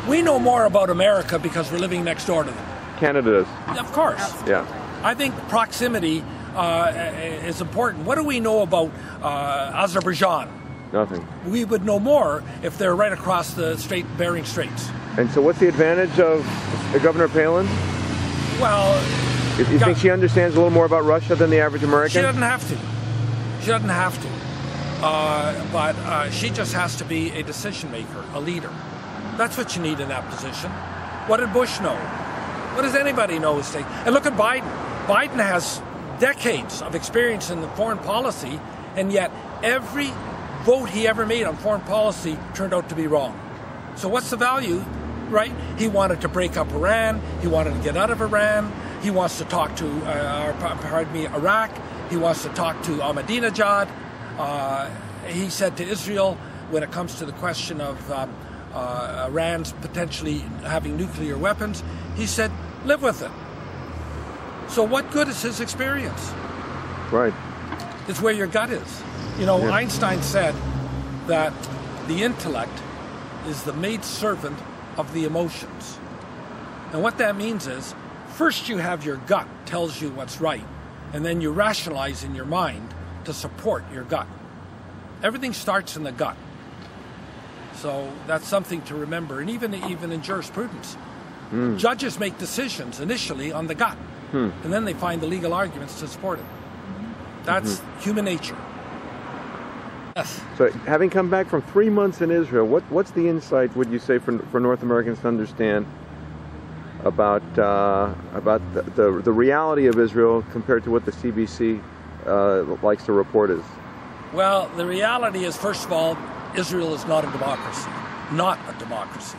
We know more about America because we're living next door to them. Canada does. Of course. Yeah. I think proximity is important. What do we know about Azerbaijan? Nothing. We would know more if they're right across the Bering Straits. And so what's the advantage of Governor Palin? Well, you think she understands a little more about Russia than the average American? She doesn't have to. She doesn't have to. But she just has to be a decision maker, a leader. That's what you need in that position. What did Bush know? What does anybody know? And look at Biden. Biden has decades of experience in the foreign policy, and yet every vote he ever made on foreign policy turned out to be wrong. So what's the value, right? He wanted to break up Iran. He wanted to get out of Iran. He wants to talk to, Iraq. He wants to talk to Ahmadinejad. He said to Israel, when it comes to the question of Iran's potentially having nuclear weapons, he said, live with it. So what good is his experience? Right. It's where your gut is. You know, yeah. Einstein said that the intellect is the maidservant of the emotions. And what that means is, first you have your gut tells you what's right, and then you rationalize in your mind to support your gut. Everything starts in the gut. So that's something to remember. And even in jurisprudence, judges make decisions initially on the gut, and then they find the legal arguments to support it. That's human nature. Yes. So having come back from 3 months in Israel, what's the insight, would you say, for North Americans to understand about the reality of Israel compared to what the CBC likes to report is? Well, the reality is, first of all, Israel is not a democracy. Not a democracy.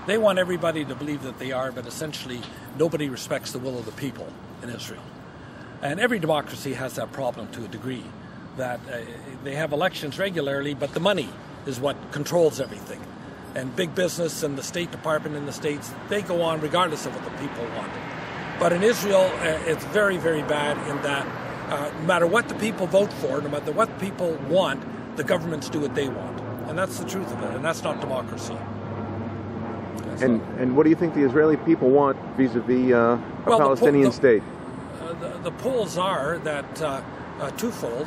They want everybody to believe that they are, but essentially nobody respects the will of the people in Israel. And every democracy has that problem to a degree, that they have elections regularly, but the money is what controls everything. And big business and the State Department in the States, they go on regardless of what the people want. But in Israel, it's very, very bad in that no matter what the people vote for, no matter what people want, the governments do what they want. And that's the truth of it, and that's not democracy. And what do you think the Israeli people want vis-a-vis a Palestinian state? The polls are that twofold.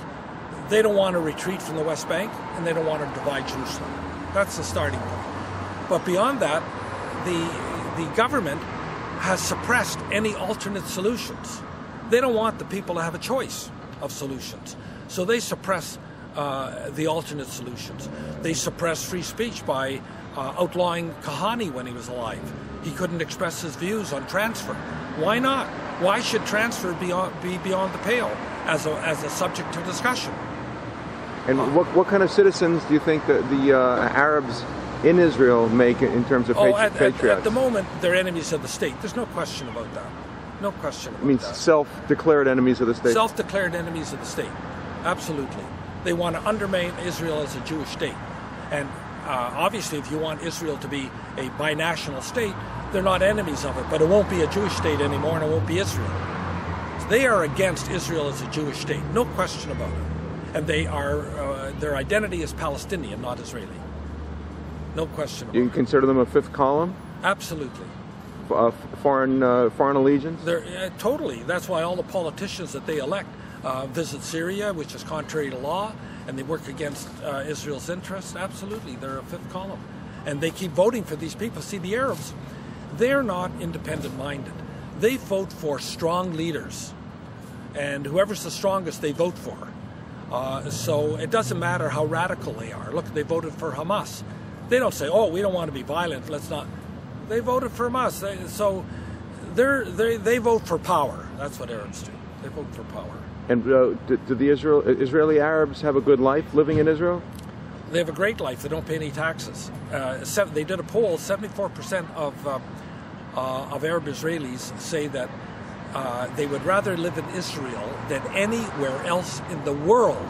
They don't want to retreat from the West Bank, and they don't want to divide Jerusalem. That's the starting point. But beyond that, the government has suppressed any alternate solutions. They don't want the people to have a choice of solutions. So they suppress the alternate solutions. They suppress free speech by outlawing Kahani when he was alive. He couldn't express his views on transfer. Why not? Why should transfer be beyond the pale as a subject to discussion? And what kind of citizens do you think the Arabs in Israel make in terms of patriots? At the moment, they're enemies of the state. There's no question about that. No question about that. It means self-declared enemies of the state? Self-declared enemies of the state. Absolutely. They want to undermine Israel as a Jewish state. And obviously, if you want Israel to be a binational state, they're not enemies of it, but it won't be a Jewish state anymore, and it won't be Israel. So they are against Israel as a Jewish state, no question about it. And they are their identity is Palestinian, not Israeli. No question about it. You consider them a fifth column? Absolutely. Foreign allegiance? They're totally. That's why all the politicians that they elect visit Syria, which is contrary to law, and they work against Israel's interests. Absolutely, they're a fifth column. And they keep voting for these people. See, the Arabs, they're not independent-minded. They vote for strong leaders. And whoever's the strongest, they vote for. So it doesn't matter how radical they are. Look, they voted for Hamas. They don't say, oh, we don't want to be violent, let's not. They voted for Hamas. They vote for power. That's what Arabs do. They vote for power. And do the Israeli Arabs have a good life living in Israel? They have a great life. They don't pay any taxes. They did a poll. 74% of Arab Israelis say that they would rather live in Israel than anywhere else in the world,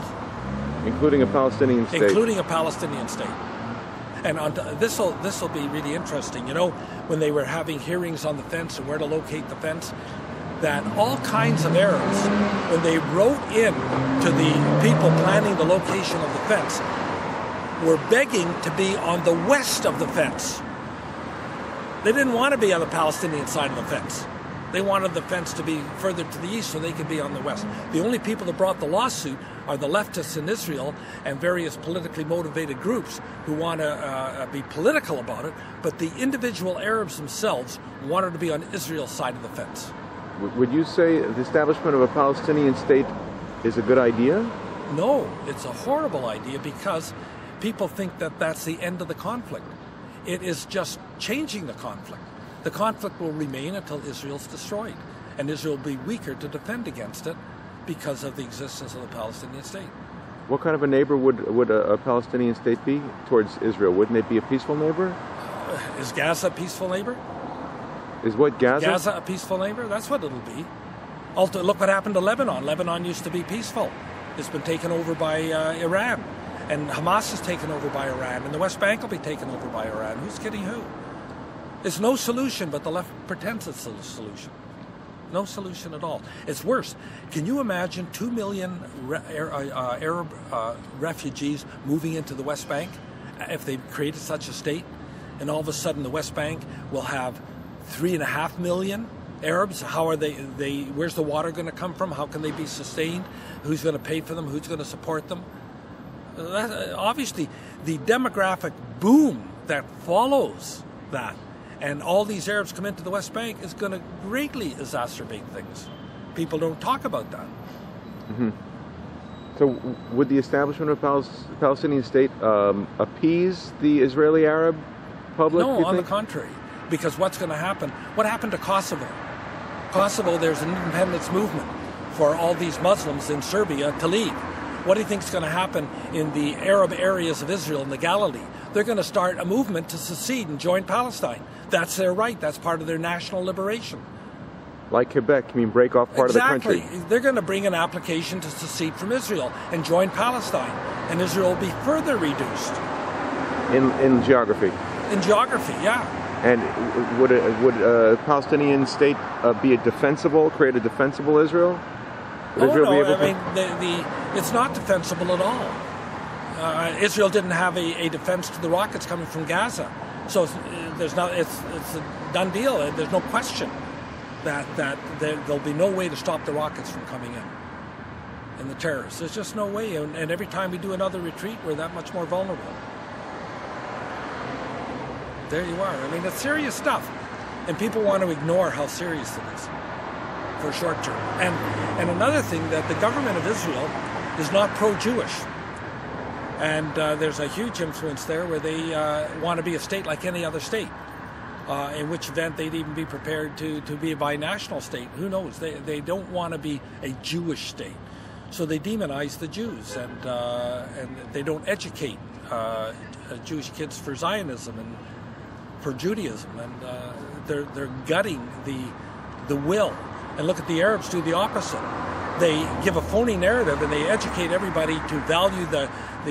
including a Palestinian state. Including a Palestinian state. And this will be really interesting. You know, when they were having hearings on the fence and where to locate the fence, that all kinds of Arabs, when they wrote in to the people planning the location of the fence, were begging to be on the west of the fence. They didn't want to be on the Palestinian side of the fence. They wanted the fence to be further to the east so they could be on the west. The only people that brought the lawsuit are the leftists in Israel and various politically motivated groups who want to be political about it, but the individual Arabs themselves wanted to be on Israel's side of the fence. Would you say the establishment of a Palestinian state is a good idea? No, it's a horrible idea because people think that that's the end of the conflict. It is just changing the conflict. The conflict will remain until Israel's destroyed, and Israel will be weaker to defend against it because of the existence of the Palestinian state. What kind of a neighbor would a Palestinian state be towards Israel? Wouldn't it be a peaceful neighbor? Is Gaza a peaceful neighbor? Is what, Gaza? Gaza a peaceful neighbor? That's what it'll be. Look what happened to Lebanon. Lebanon used to be peaceful. It's been taken over by Iran. And Hamas is taken over by Iran. And the West Bank will be taken over by Iran. Who's kidding who? It's no solution, but the left pretends it's a solution. No solution at all. It's worse. Can you imagine 2 million Arab refugees moving into the West Bank if they created such a state? And all of a sudden the West Bank will have 3.5 million Arabs. How are they? Where's the water going to come from? How can they be sustained? Who's going to pay for them? Who's going to support them? Obviously, the demographic boom that follows that, and all these Arabs come into the West Bank, is going to greatly exacerbate things. People don't talk about that. Mm-hmm. So would the establishment of a Palestinian state appease the Israeli Arab public? No, on the contrary. Because what's going to happen? What happened to Kosovo? Kosovo, there's an independence movement for all these Muslims in Serbia to leave. What do you think is going to happen in the Arab areas of Israel, in the Galilee? They're going to start a movement to secede and join Palestine. That's their right. That's part of their national liberation. Like Quebec, you mean break off part of the country? Exactly. They're going to bring an application to secede from Israel and join Palestine. And Israel will be further reduced. In geography? In geography, yeah. And would a Palestinian state create a defensible Israel? Would Israel be able to? It's not defensible at all. Israel didn't have a defense to the rockets coming from Gaza, so it's a done deal. There's no question that there'll be no way to stop the rockets from coming in and the terrorists. There's just no way. And every time we do another retreat, we're that much more vulnerable. There you are. I mean, it's serious stuff, and people want to ignore how serious it is for short term. And another thing, that the government of Israel is not pro-Jewish, and there's a huge influence there where they want to be a state like any other state, in which event they'd even be prepared to be a binational state. Who knows? They don't want to be a Jewish state, so they demonize the Jews, and they don't educate Jewish kids for Zionism and for Judaism, and they're gutting the will. And look at the Arabs do the opposite. They give a phony narrative and they educate everybody to value the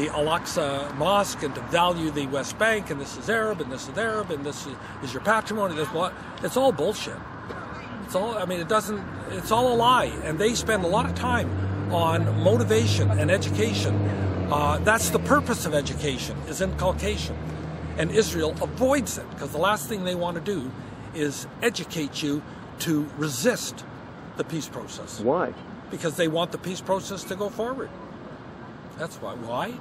Al-Aqsa Mosque and to value the West Bank, and this is Arab and this is Arab and this is your patrimony. It's all bullshit. It's all, I mean, it's all a lie. And they spend a lot of time on motivation and education. That's the purpose of education, is inculcation. And Israel avoids it, because the last thing they want to do is educate you to resist the peace process. Why? Because they want the peace process to go forward. That's why. Why?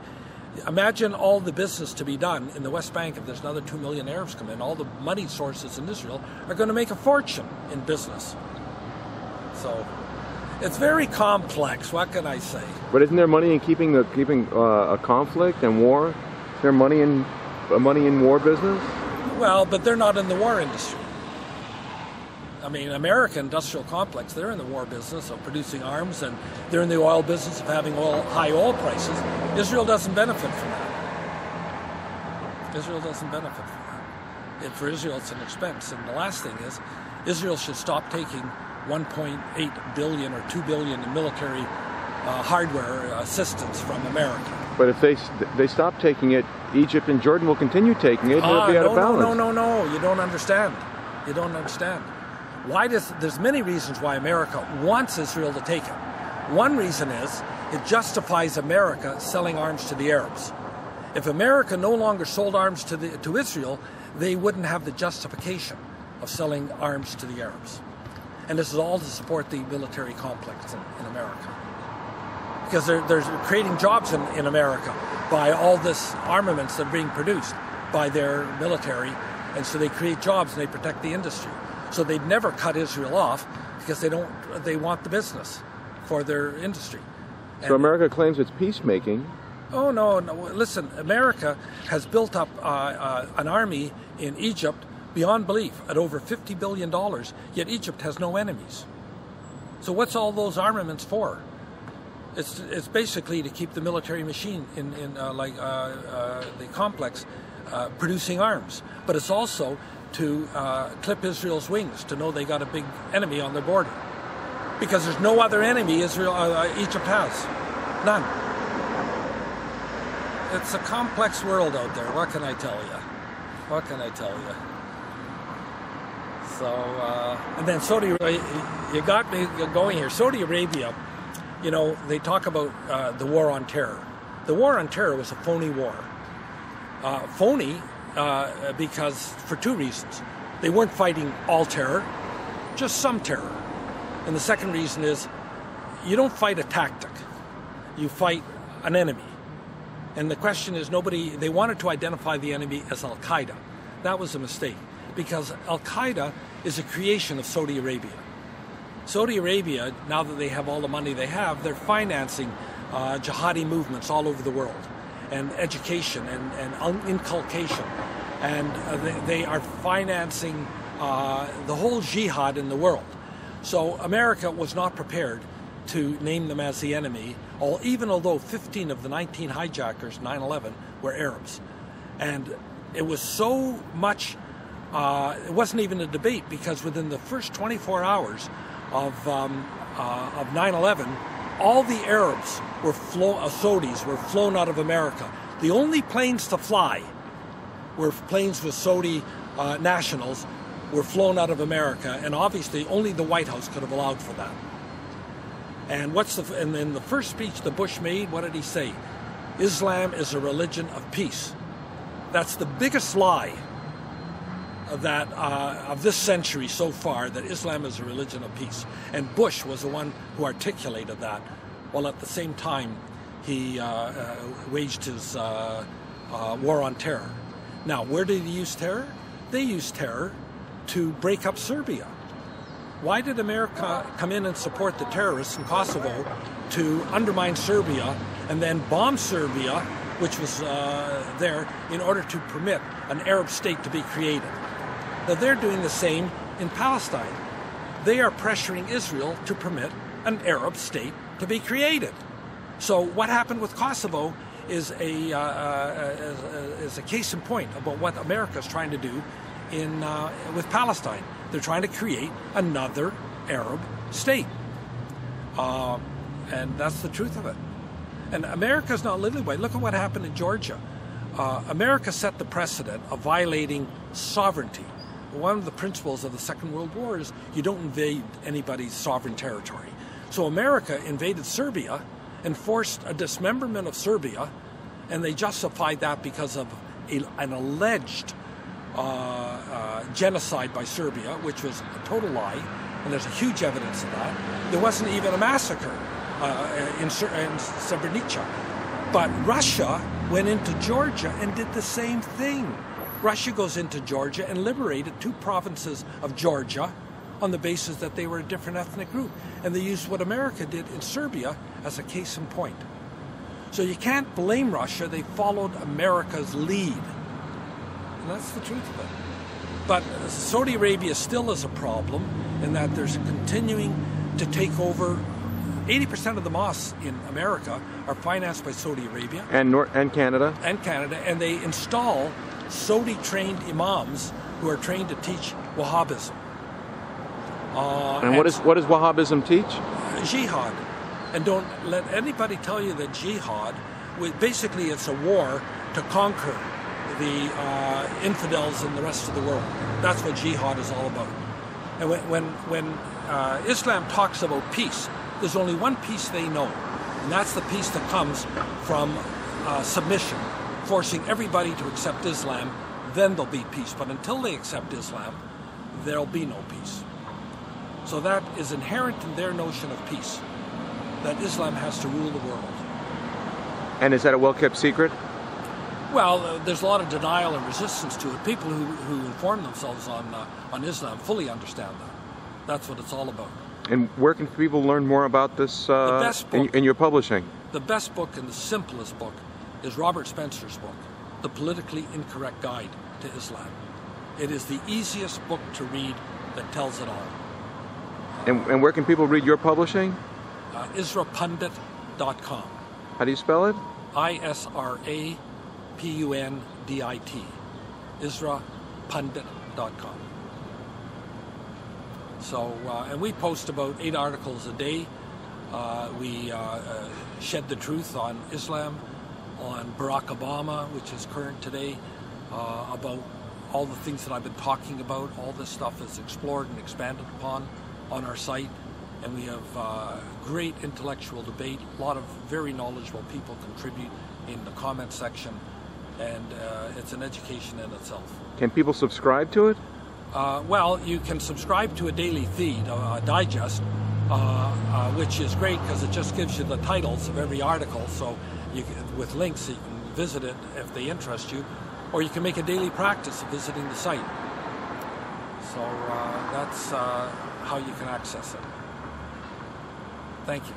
Imagine all the business to be done in the West Bank if there's another 2 million Arabs come in. All the money sources in Israel are going to make a fortune in business. So it's very complex. What can I say? But isn't there money in keeping a conflict and war? Is there money in war business? Well, but they're not in the war industry. I mean, American industrial complex, they're in the war business of producing arms, and they're in the oil business of having high oil prices. Israel doesn't benefit from that. Israel doesn't benefit from that. For Israel, it's an expense. And the last thing is, Israel should stop taking 1.8 billion or 2 billion in military hardware assistance from America. But if they stop taking it, Egypt and Jordan will continue taking it, and it'll be out of balance. No. You don't understand. You don't understand. There's many reasons why America wants Israel to take it. One reason is it justifies America selling arms to the Arabs. If America no longer sold arms to Israel, they wouldn't have the justification of selling arms to the Arabs. And this is all to support the military complex in America. Because they're creating jobs in America by all this armaments that are being produced by their military, and so they create jobs and they protect the industry. So they'd never cut Israel off because they want the business for their industry. So America claims it's peacemaking. Oh, no. Listen, America has built up an army in Egypt beyond belief at over $50 billion, yet Egypt has no enemies. So what's all those armaments for? It's basically to keep the military machine in the complex producing arms. But it's also to clip Israel's wings, to know they got a big enemy on their border. Because there's no other enemy Egypt has. None. It's a complex world out there. What can I tell you? What can I tell you? So, and then Saudi Arabia, you got me going here. Saudi Arabia, you know, they talk about the war on terror. The war on terror was a phony war. Phony because for two reasons. They weren't fighting all terror, just some terror. And the second reason is you don't fight a tactic. You fight an enemy. And the question is they wanted to identify the enemy as Al-Qaeda. That was a mistake because Al-Qaeda is a creation of Saudi Arabia. Saudi Arabia, now that they have all the money they have, they're financing jihadi movements all over the world, and education and inculcation. And they are financing the whole jihad in the world. So America was not prepared to name them as the enemy, even although 15 of the 19 hijackers, 9/11, were Arabs. And it was so much, it wasn't even a debate, because within the first 24 hours of 9/11, all the Arabs Saudis were flown out of America. The only planes to fly were planes with Saudi nationals were flown out of America, and obviously only the White House could have allowed for that. And in the first speech that Bush made, what did he say? Islam is a religion of peace. That's the biggest lie of this century so far, that Islam is a religion of peace. And Bush was the one who articulated that, while at the same time he waged his war on terror. Now, where did he use terror? They used terror to break up Serbia. Why did America come in and support the terrorists in Kosovo to undermine Serbia and then bomb Serbia, which was there, in order to permit an Arab state to be created? Now, they're doing the same in Palestine. They are pressuring Israel to permit an Arab state to be created. So what happened with Kosovo is a case in point about what America is trying to do with Palestine. They're trying to create another Arab state. And that's the truth of it. And America's not living by. Look at what happened in Georgia. America set the precedent of violating sovereignty. One of the principles of the Second World War is you don't invade anybody's sovereign territory. So America invaded Serbia and forced a dismemberment of Serbia, and they justified that because of an alleged genocide by Serbia, which was a total lie, and there's a huge evidence of that. There wasn't even a massacre in Srebrenica. But Russia went into Georgia and did the same thing. Russia goes into Georgia and liberated 2 provinces of Georgia on the basis that they were a different ethnic group. And they used what America did in Serbia as a case in point. So you can't blame Russia. They followed America's lead. And that's the truth of it. But Saudi Arabia still is a problem in that there's continuing to take over. 80% of the mosques in America are financed by Saudi Arabia. And Canada. And Canada. And they install Saudi-trained imams who are trained to teach Wahhabism. And what does Wahhabism teach? Jihad. And don't let anybody tell you that jihad, basically it's a war to conquer the infidels in the rest of the world. That's what jihad is all about. And when Islam talks about peace, there's only one peace they know, and that's the peace that comes from submission, forcing everybody to accept Islam, then there'll be peace. But until they accept Islam, there'll be no peace. So that is inherent in their notion of peace, that Islam has to rule the world. And is that a well-kept secret? Well, there's a lot of denial and resistance to it. People who inform themselves on Islam fully understand that. That's what it's all about. And where can people learn more about this in your publishing? The best book and the simplest book is Robert Spencer's book, The Politically Incorrect Guide to Islam. It is the easiest book to read that tells it all. And where can people read your publishing? Israpundit.com. How do you spell it? ISRAPUNDIT. Israpundit.com. So, and we post about 8 articles a day. We shed the truth on Islam, on Barack Obama, which is current today, about all the things that I've been talking about. All this stuff is explored and expanded upon on our site, and we have great intellectual debate. A lot of very knowledgeable people contribute in the comment section, and it's an education in itself. Can people subscribe to it? Well, you can subscribe to a daily feed, a digest, which is great because it just gives you the titles of every article, so you can, with links, you can visit it if they interest you, or you can make a daily practice of visiting the site. So that's how you can access it. Thank you.